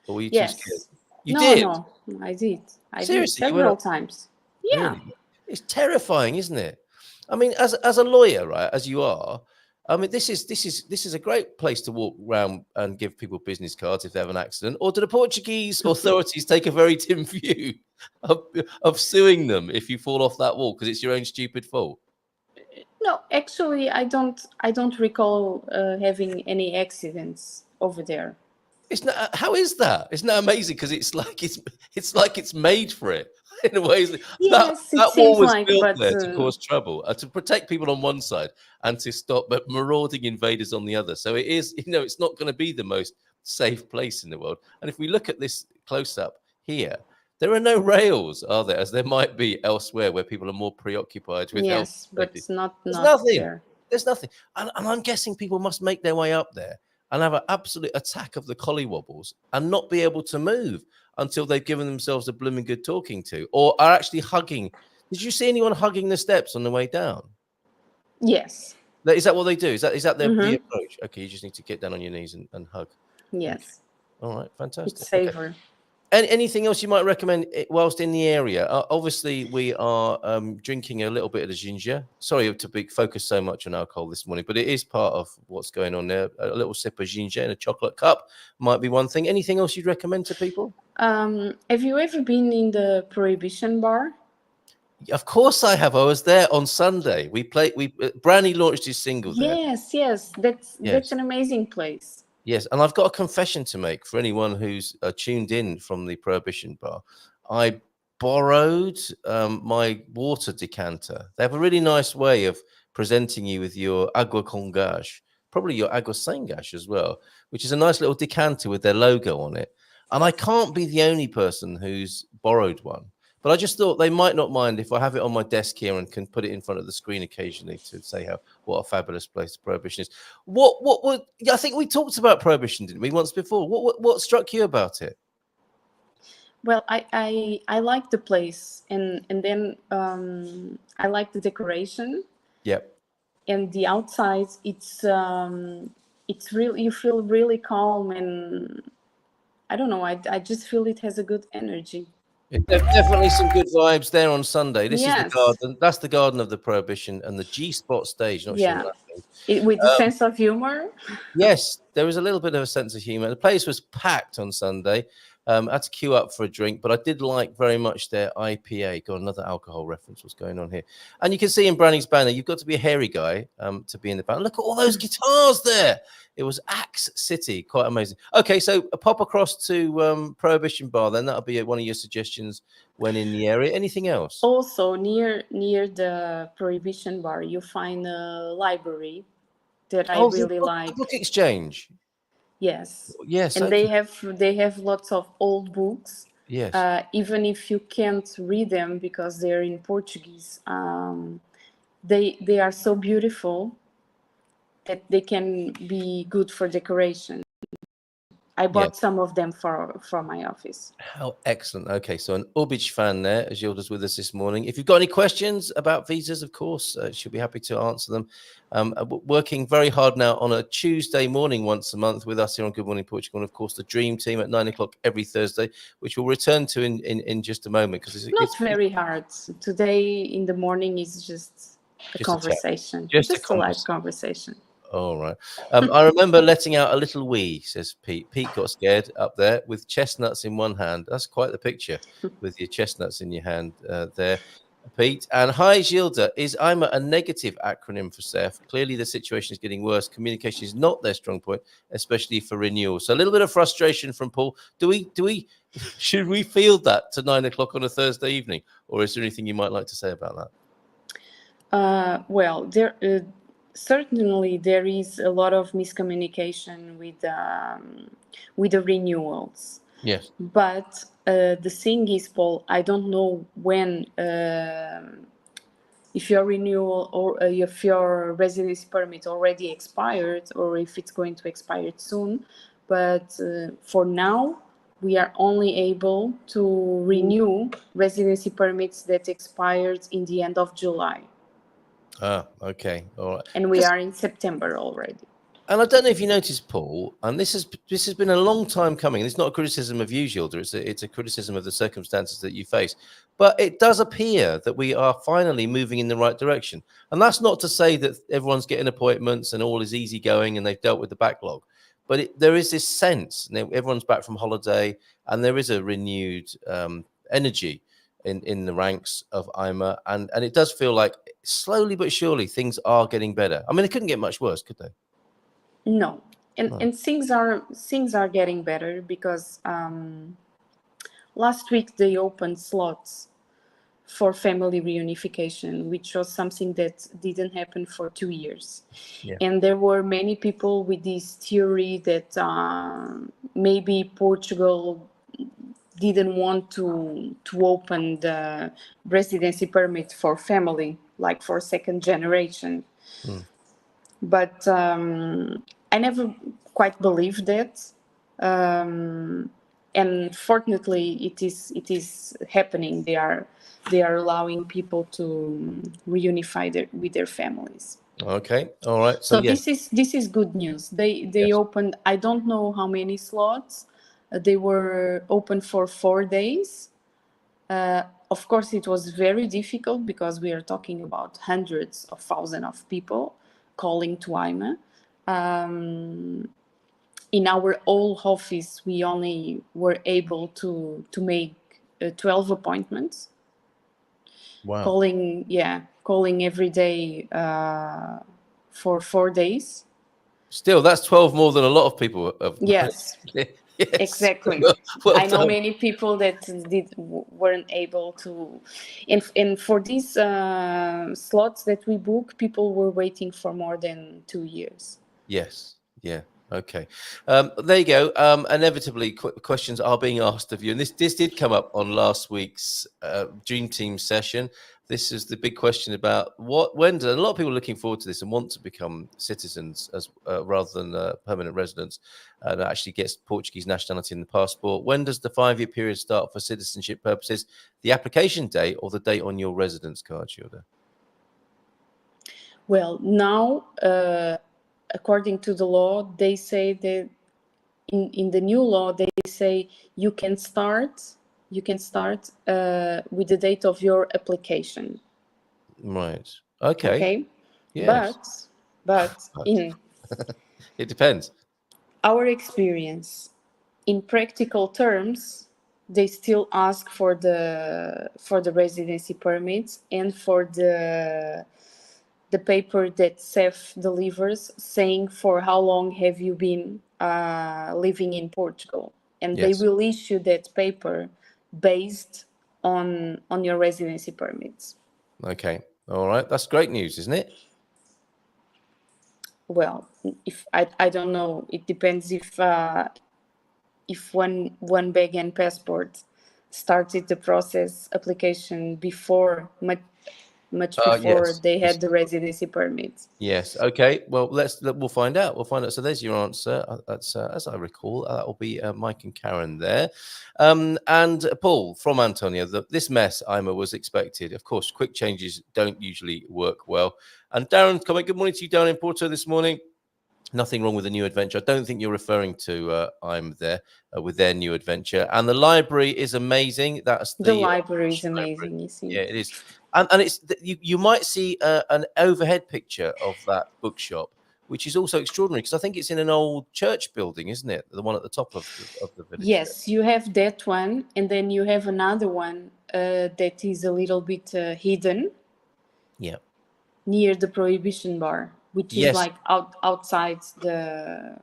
or were you too scared? You no, did. No, I did. I Seriously, did several times. Yeah. Really? It's terrifying, isn't it? I mean, as a lawyer, right, as you are, I mean, this is a great place to walk around and give people business cards if they have an accident. Or do the Portuguese authorities take a very dim view of suing them if you fall off that wall because it's your own stupid fault? No, actually, I don't recall having any accidents over there. It's not. How is that? Isn't that amazing? Because it's like it's made for it in a way. Yes, that wall was built there to cause trouble, to protect people on one side and to stop marauding invaders on the other. So it is, it's not going to be the most safe place in the world. And if we look at this close up here, there are no rails, are there? As there might be elsewhere where people are more preoccupied with health. Yes, but it's not. There's nothing. There. There's nothing, and I'm guessing people must make their way up there and have an absolute attack of the collywobbles and not be able to move until they've given themselves a blooming good talking to, or are actually hugging. Did you see anyone hugging the steps on the way down? Yes. Is that what they do? Is that their the approach? Okay, you just need to get down on your knees and hug. Yes. All right, fantastic. It's safer. Okay. Anything else you might recommend whilst in the area? Obviously, we are drinking a little bit of the ginger. Sorry to be focused so much on alcohol this morning, but it is part of what's going on there. A little sip of ginger in a chocolate cup might be one thing. Anything else you'd recommend to people? Have you ever been in the Prohibition bar? Of course I have. I was there on Sunday. Brandy launched his single there. Yes. That's an amazing place. Yes, and I've got a confession to make for anyone who's tuned in from the Prohibition bar. I borrowed my water decanter. They have a really nice way of presenting you with your agua con gas, probably your agua sem gas as well, which is a nice little decanter with their logo on it. And I can't be the only person who's borrowed one. But I just thought they might not mind if I have it on my desk here and can put it in front of the screen occasionally to say what a fabulous place Prohibition is. I think we talked about Prohibition, didn't we, once before? What struck you about it? Well, I like the place, and then I like the decoration. Yep. And the outside, it's really, you feel really calm, and I don't know. I just feel it has a good energy. There's definitely some good vibes there on Sunday. This is the garden. That's the garden of the Prohibition and the G-spot stage. Not sure with the sense of humor. Yes, there was a little bit of a sense of humor. The place was packed on Sunday. I had to queue up for a drink, but I did like very much their IPA. Got another alcohol reference. What's going on here? And you can see in Brandy's banner, you've got to be a hairy guy to be in the band. Look at all those guitars there. It was Axe City. Quite amazing. Okay, so pop across to Prohibition Bar then. That'll be one of your suggestions when in the area. Anything else? Also, near the Prohibition Bar, you find a library that I really like. The book exchange. Yes. Yes. And they have lots of old books. Yes. Even if you can't read them because they're in Portuguese, they are so beautiful that they can be good for decoration. I bought some of them for my office. How excellent. Okay, so an Urbich fan there, as Gilda's with us this morning. If you've got any questions about visas, of course, she'll be happy to answer them. Working very hard now on a Tuesday morning once a month with us here on Good Morning Portugal, and of course the Dream Team at 9 o'clock every Thursday, which we'll return to in just a moment. Because it's very hard. Today in the morning is just a conversation, just a live conversation. All right. I remember letting out a little wee, says Pete. Pete got scared up there with chestnuts in one hand. That's quite the picture with your chestnuts in your hand there, Pete. And hi, Gilda. Is I'm a negative acronym for SEF? Clearly, the situation is getting worse. Communication is not their strong point, especially for renewal. So a little bit of frustration from Paul. Should we field that to 9 o'clock on a Thursday evening? Or is there anything you might like to say about that? Well, certainly there is a lot of miscommunication with the renewals. Yes. But the thing is, Paul, I don't know when, if your renewal or if your residency permit already expired or if it's going to expire soon. But for now, we are only able to renew residency permits that expired in the end of July. Ah, okay. All right. And we are in September already. And I don't know if you noticed, Paul, and this has been a long time coming. It's not a criticism of you, Gilda. It's a criticism of the circumstances that you face. But it does appear that we are finally moving in the right direction. And that's not to say that everyone's getting appointments and all is easygoing and they've dealt with the backlog. But there is this sense, everyone's back from holiday, and there is a renewed energy in the ranks of IMA. And it does feel like slowly but surely things are getting better. I mean, it couldn't get much worse, could they? No, and things are getting better because last week they opened slots for family reunification, which was something that didn't happen for 2 years. Yeah. And there were many people with this theory that maybe Portugal didn't want to open the residency permit for family, like for second generation. But I never quite believed that, and fortunately, it is happening. They are allowing people to reunify with their families. Okay, all right. So this is good news. They opened. I don't know how many slots. They were open for 4 days. Of course, it was very difficult because we are talking about hundreds of thousands of people calling to IMA. In our old office, we only were able to make 12 appointments. Wow. Calling every day for 4 days. Still, that's 12 more than a lot of people have. Yes. Yes. Exactly. Well I know done. Many people that weren't able to, and for these slots that we book, people were waiting for more than 2 years. Yes. Yeah. Okay. There you go. Inevitably, questions are being asked of you, and this did come up on last week's Dream Team session. This is the big question about when do a lot of people are looking forward to this and want to become citizens as rather than permanent residents that actually gets Portuguese nationality in the passport. When does the 5-year period start for citizenship purposes? The application date or the date on your residence card, Gilda? Well, now, according to the law, they say that in the new law, they say you can start with the date of your application. Right. Okay. Okay. Yes. But in it depends. Our experience, in practical terms, they still ask for the residency permits and for the paper that CEF delivers, saying for how long have you been living in Portugal, and they will issue that paper based on your residency permits. Okay, all right, that's great news, isn't it? Well, if I don't know, it depends if one bag and passport started the process application before, much before Yes. they had the residency permits. Yes. Okay. Well, we'll find out. We'll find out. So there's your answer. That's as I recall. That will be Mike and Karen there, and Paul from Antonio. This mess, Ima, was expected. Of course, quick changes don't usually work well. And Darren, comment. Good morning to you down in Porto this morning. Nothing wrong with the new adventure. I don't think you're referring to I'm there with their new adventure. And the library is amazing. That's the library is amazing. You see, yeah, it is. And it's you might see an overhead picture of that bookshop, which is also extraordinary because I think it's in an old church building, isn't it? The one at the top of the village. Yes, you have that one, and then you have another one that is a little bit hidden. Yeah. Near the Prohibition Bar, which is like outside the.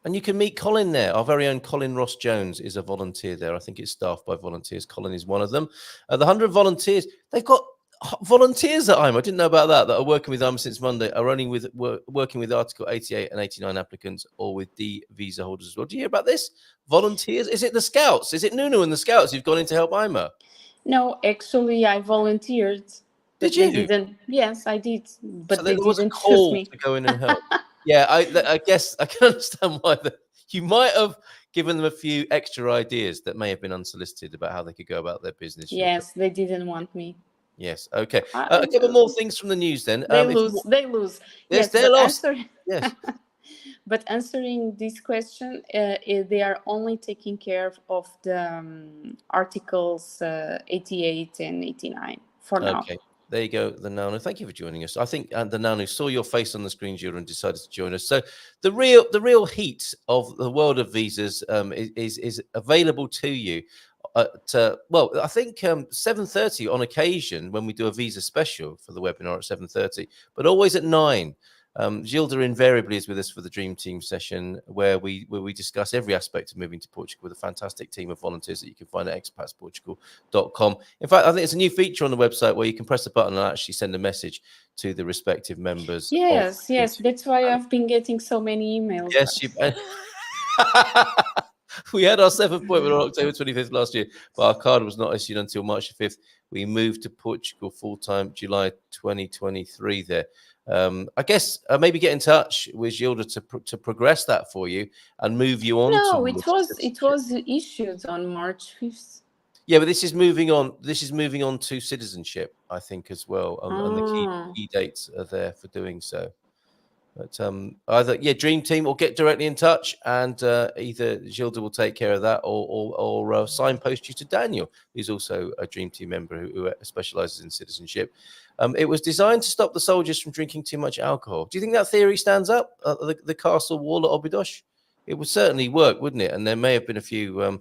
And you can meet Colin there. Our very own Colin Ross Jones is a volunteer there. I think it's staffed by volunteers. Colin is one of them. The 100 volunteers, they've got volunteers at IMA. I didn't know about that are working with IMA since Monday, are only working with Article 88 and 89 applicants or with D visa holders as well. Do you hear about this? Volunteers? Is it the Scouts? Is it Nunu and the Scouts who've gone in to help IMA? No, actually, I volunteered. Did you? They didn't. Yes, I did. But so they was didn't a call choose me to go in and help. Yeah, I guess I can understand why you might have given them a few extra ideas that may have been unsolicited about how they could go about their business. Yes, they didn't want me. Yes. Okay. A couple more things from the news then. They lose. They lose. Yes, they're lost. Yes. But answering this question, they are only taking care of the articles 88 and 89 for now. Okay. There you go, the Nanu. Thank you for joining us. I think the Nanu saw your face on the screen, Gilda, and decided to join us. So the real heat of the world of visas is available to you at I think 7:30 on occasion when we do a visa special for the webinar at 7:30, but always at 9. Gilda invariably is with us for the Dream Team session where we discuss every aspect of moving to Portugal with a fantastic team of volunteers that you can find at expatsportugal.com. In fact, I think it's a new feature on the website where you can press a button and actually send a message to the respective members. Yes, that's why I've been getting so many emails. Yes, we had our 7th appointment on October 25th last year, but our card was not issued until March 5th. We moved to Portugal full-time July 2023 there. I guess maybe get in touch with Gilda to progress that for you and move you on. No, it was issued on March 5th. Yeah, but this is moving on. This is moving on to citizenship, I think, as well. And the key dates are there for doing so. But either Dream Team, or get directly in touch, and either Gilda will take care of that, or signpost you to Daniel, who's also a Dream Team member who specialises in citizenship. It was designed to stop the soldiers from drinking too much alcohol. Do you think that theory stands up? The castle wall at Óbidos? It would certainly work, wouldn't it? And there may have been a few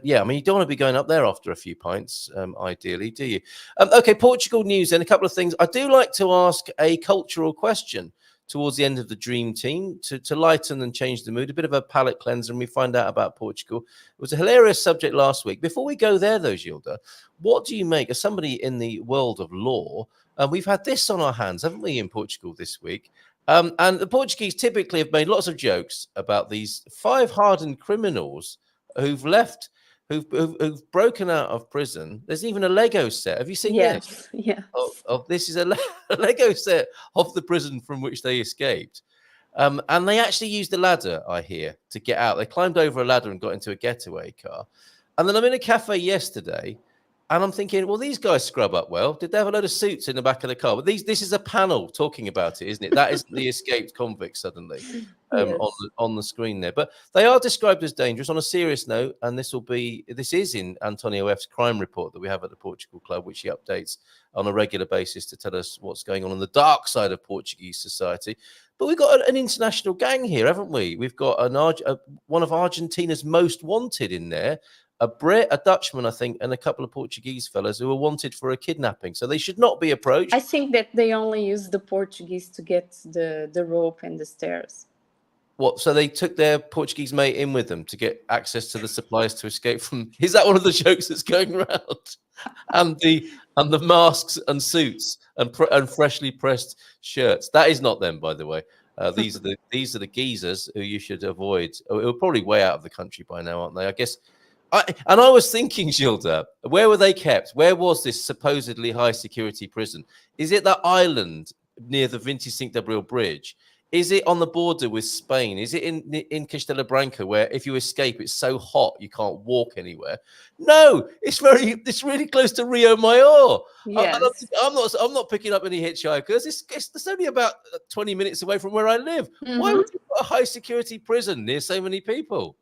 yeah, I mean, you don't want to be going up there after a few pints, ideally, do you? Okay, Portugal news then. A couple of things. I do like to ask a cultural question towards the end of the Dream Team to lighten and change the mood, a bit of a palate cleanser, and we find out about Portugal. It was a hilarious subject last week. Before we go there, though, Gilda, what do you make, as somebody in the world of law, we've had this on our hands, haven't we, in Portugal this week? And the Portuguese typically have made lots of jokes about these 5 hardened criminals who've broken out of prison. There's even a Lego set. Have you seen this? Yes. This is a Lego set of the prison from which they escaped. And they actually used a ladder, I hear, to get out. They climbed over a ladder and got into a getaway car. And then I'm in a cafe yesterday, and I'm thinking, well, these guys scrub up well. Did they have a load of suits in the back of the car? But this is a panel talking about it, isn't it? That isn't the escaped convict suddenly on the screen there. But they are described as dangerous. On a serious note, and this is in Antonio F's crime report that we have at the Portugal Club, which he updates on a regular basis to tell us what's going on the dark side of Portuguese society. But we've got an international gang here, haven't we? We've got one of Argentina's most wanted in there. A Brit, a Dutchman, I think, and a couple of Portuguese fellas who are wanted for a kidnapping. So they should not be approached. I think that they only use the Portuguese to get the rope and the stairs. What? So they took their Portuguese mate in with them to get access to the supplies to escape from. Is that one of the jokes that's going around? and the masks and suits and freshly pressed shirts. That is not them, by the way. These are the geezers who you should avoid. Who are probably way out of the country by now, aren't they? I guess And I was thinking, Gilda, where were they kept? Where was this supposedly high security prison? Is it that island near the 25 de Abril bridge? Is it on the border with Spain? Is it in Castilla Branca, where if you escape, it's so hot you can't walk anywhere? No, it's really close to Rio Mayor. Yes. I'm not picking up any hitchhikers. It's only about 20 minutes away from where I live. Why would you put a high security prison near so many people?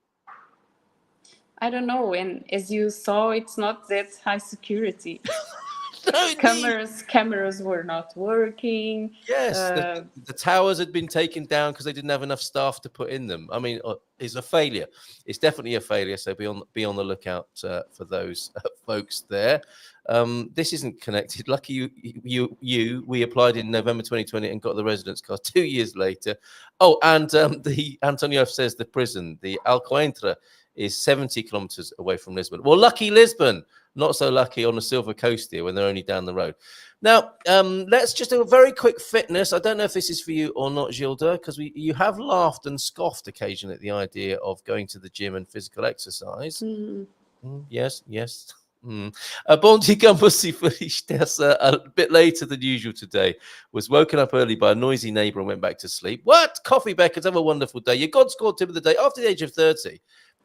I don't know. And as you saw, it's not that high security. No, cameras were not working. Yes, the towers had been taken down because they didn't have enough staff to put in them. I mean, it's a failure. It's definitely a failure. So be on the lookout for those folks there. This isn't connected. Lucky you. We applied in November 2020 and got the residence card 2 years later. Oh, and the Antonio says the prison, the Alcoentra, is 70 kilometers away from Lisbon. Well, lucky Lisbon. Not so lucky on the Silver Coast here when they're only down the road. Now, let's just do a very quick fitness. I don't know if this is for you or not, Gilda, because you have laughed and scoffed occasionally at the idea of going to the gym and physical exercise. Yes. Bom dia, Gambusi Felicitas, a bit later than usual today. Was woken up early by a noisy neighbour and went back to sleep. What? Coffee, Beckers, have a wonderful day. Your God scored tip of the day after the age of 30.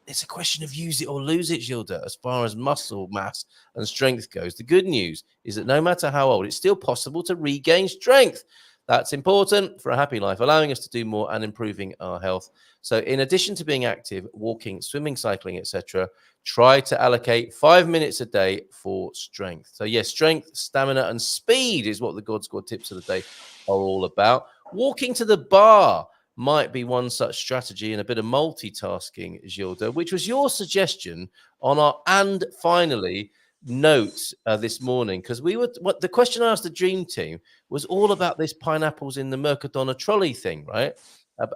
It's a question of use it or lose it, Gilda, as far as muscle mass and strength goes. The good news is that no matter how old, it's still possible to regain strength. That's important for a happy life, allowing us to do more and improving our health. So in addition to being active, walking, swimming, cycling, etc., try to allocate 5 minutes a day for strength. So yes, strength, stamina, and speed is what the God Squad tips of the day are all about. Walking to the bar might be one such strategy, and a bit of multitasking, Gilda, which was your suggestion on our and finally note this morning, because the question I asked the dream team was all about this pineapples in the Mercadona trolley thing, right?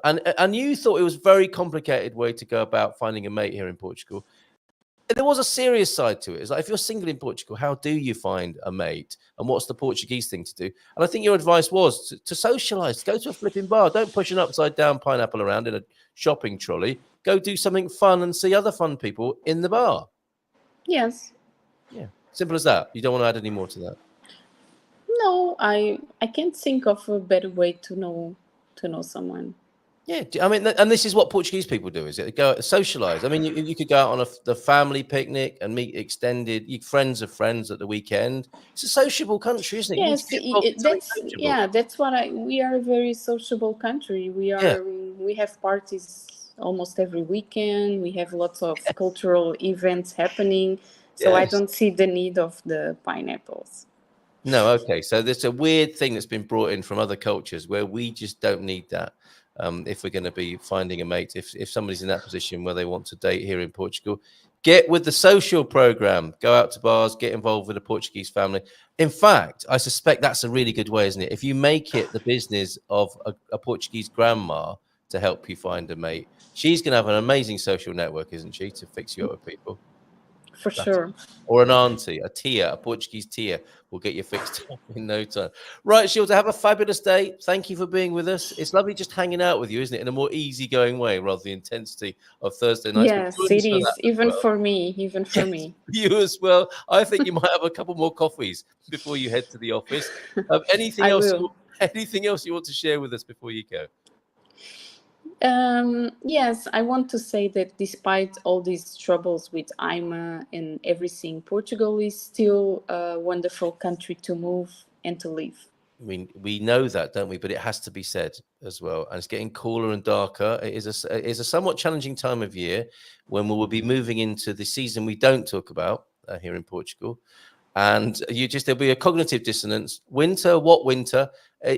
And you thought it was a very complicated way to go about finding a mate here in Portugal. There was a serious side to it. It's like, if you're single in Portugal, how do you find a mate? And what's the Portuguese thing to do? And I think your advice was to socialize, go to a flipping bar. Don't push an upside down pineapple around in a shopping trolley. Go do something fun and see other fun people in the bar. Yes. Yeah. Simple as that. You don't want to add any more to that? No, I can't think of a better way to know someone. Yeah, I mean, and this is what Portuguese people do, is it? They go socialize. I mean, you could go out on the family picnic and meet extended friends of friends at the weekend. It's a sociable country, isn't it? Yes, that's what we are a very sociable country. We have parties almost every weekend. We have lots of cultural events happening. So yes. I don't see the need of the pineapples. No, okay. So there's a weird thing that's been brought in from other cultures where we just don't need that. If we're going to be finding a mate, if somebody's in that position where they want to date here in Portugal, get with the social program, go out to bars, get involved with a Portuguese family. In fact, I suspect that's a really good way, isn't it? If you make it the business of a Portuguese grandma to help you find a mate, she's going to have an amazing social network, isn't she, to fix you up with people? For sure. Or an auntie, a tia, a Portuguese tia will get you fixed up in no time. Right, Gilda, have a fabulous day. Thank you for being with us. It's lovely just hanging out with you, isn't it? In a more easygoing way, rather than the intensity of Thursday nights. Yes, it is. Even for me. You as well. I think you might have a couple more coffees before you head to the office. Anything else you want to share with us before you go? Yes, I want to say that despite all these troubles with IMA and everything, Portugal is still a wonderful country to move and to live. I mean, we know that, don't we? But it has to be said as well. And it's getting cooler and darker. It is a somewhat challenging time of year when we will be moving into the season we don't talk about here in Portugal. And there'll be a cognitive dissonance. Winter, what winter?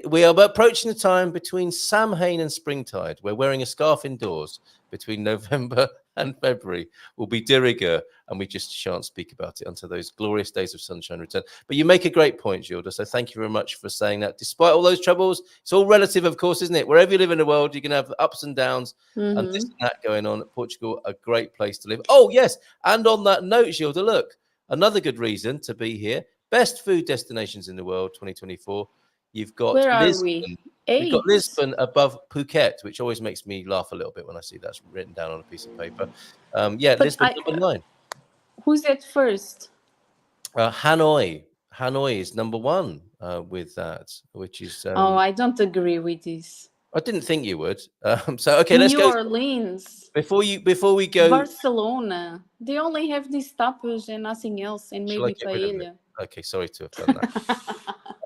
We are approaching the time between Samhain and springtide. We're wearing a scarf indoors between November and February. Will be de rigueur, and we just shan't speak about it until those glorious days of sunshine return. But you make a great point, Gilda. So thank you very much for saying that. Despite all those troubles, it's all relative, of course, isn't it? Wherever you live in the world, you can have ups and downs and this and that going on. Portugal, a great place to live. Oh, yes. And on that note, Gilda, look, another good reason to be here. Best food destinations in the world, 2024. You've got Lisbon. We've got Lisbon above Phuket, which always makes me laugh a little bit when I see that's written down on a piece of paper. Lisbon number 9. Who's at first? Hanoi. Hanoi is number one with that, which is. Oh, I don't agree with this. I didn't think you would. So okay, let's New go. Orleans. Before we go. Barcelona. They only have these tapas and nothing else, and Shall I maybe get rid of it? paella. Okay, sorry to have done that.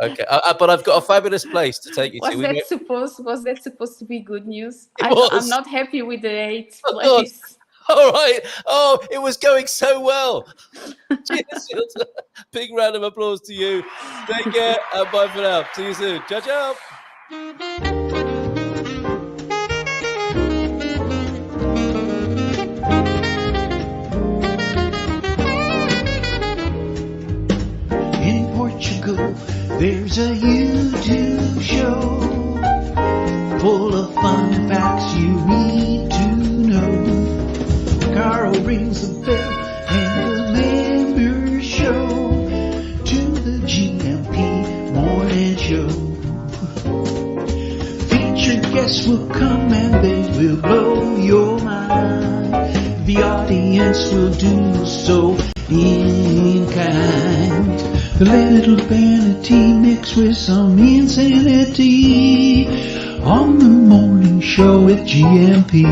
Okay, but I've got a fabulous place to take you to. Was that supposed to be good news? Was. I'm not happy with the 8th place. All right. Oh, it was going so well. Cheers, Gilda. Big round of applause to you. Take care and bye for now. See you soon. Ciao, ciao. In Portugal, there's a YouTube show full of fun facts you need to know. Carl rings the bell and the members show to the GMP morning show. Featured guests will come and they will blow your mind. The audience will do so in kind. The little vanity mixed with some insanity on the morning show with GMP.